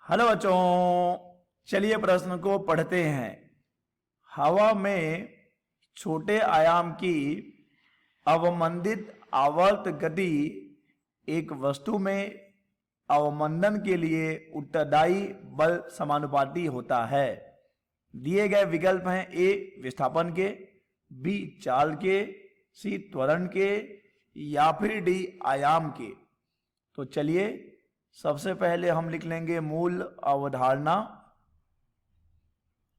Hello बच्चों, चलिए प्रश्न को पढ़ते हैं। हवा में छोटे आयाम की अवमंदित आवर्त गति एक वस्तु में अवमंदन के लिए उत्तरदायी बल समानुपाती होता है। दिए गए विकल्प हैं: ए विस्थापन के, बी चाल के, सी त्वरण के या फिर डी आयाम के। तो चलिए सबसे पहले हम लिख लेंगे मूल अवधारणा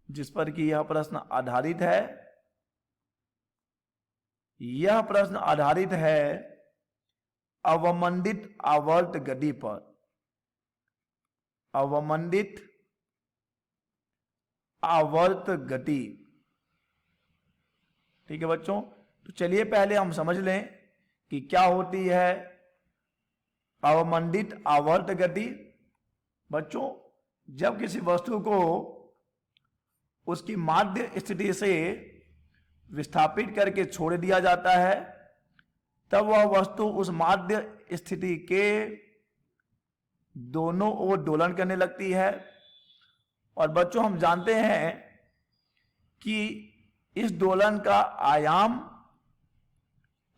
जिस पर कि यह प्रश्न आधारित है। यह प्रश्न आधारित है अवमंदित आवर्त गति पर। अवमंदित आवर्त गति, ठीक है बच्चों। तो चलिए पहले हम समझ लें कि क्या होती है अवमंदित आवर्त गति। बच्चों, जब किसी वस्तु को उसकी माध्य स्थिति से विस्थापित करके छोड़ दिया जाता है तब वह वस्तु उस माध्य स्थिति के दोनों ओर दोलन करने लगती है। और बच्चों, हम जानते हैं कि इस दोलन का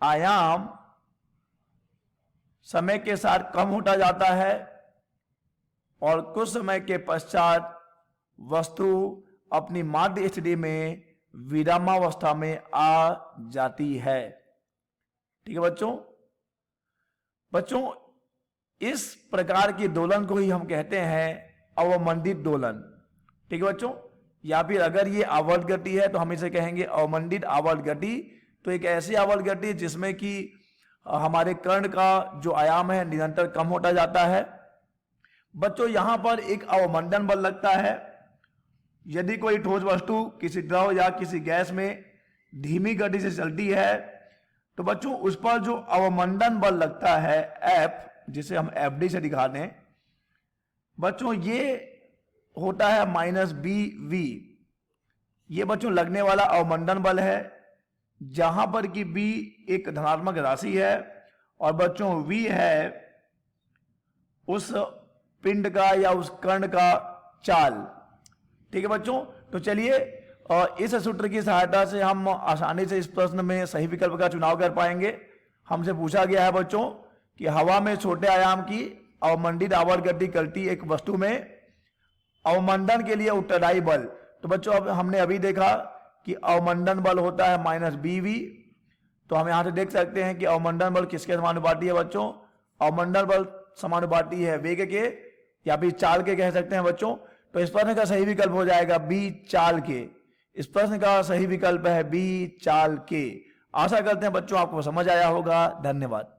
आयाम समय के साथ कम होता जाता है और कुछ समय के पश्चात वस्तु अपनी माध्य स्थिति में विरामावस्था में आ जाती है। ठीक है बच्चों, इस प्रकार के दोलन को ही हम कहते हैं अवमंदित दोलन। ठीक है बच्चों, या फिर अगर ये आवर्त गति है तो हम इसे कहेंगे अवमंदित आवर्त गति। तो एक ऐसी आवर्त गति जिसमें कि हमारे कर्ण का जो आयाम है निरंतर कम होता जाता है। बच्चों, यहां पर एक अवमंदन बल लगता है। यदि कोई ठोस वस्तु किसी द्रव या किसी गैस में धीमी गति से चलती है तो बच्चों उस पर जो अवमंदन बल लगता है F, जिसे हम FD से दिखाते हैं बच्चों, ये होता है -BV। ये बच्चों लगने वाला अवमंदन बल है जहां पर कि B एक धनात्मक राशि है और बच्चों V है उस पिंड का या उस कण का चाल। ठीक है बच्चों, तो चलिए इस सूत्र की सहायता से हम आसानी से इस प्रश्न में सही विकल्प का चुनाव कर पाएंगे। हमसे पूछा गया है बच्चों कि हवा में छोटे आयाम की अवमंदित आवर्त गति करती एक वस्तु में अवमंदन के लिए उत्तरदायी बल। तो बच्चों अब हमने अभी देखा कि अवमंदन बल होता है -BV। तो हम यहां से देख सकते हैं कि अवमंदन बल किसके समानुपाती है बच्चों? अवमंदन बल समानुपाती है वेग के या फिर चाल के कह सकते हैं बच्चों। तो इस प्रश्न का सही विकल्प हो जाएगा बी चाल के। इस प्रश्न का सही विकल्प है बी चाल के। आशा करते हैं बच्चों आपको समझ आया होगा। धन्यवाद।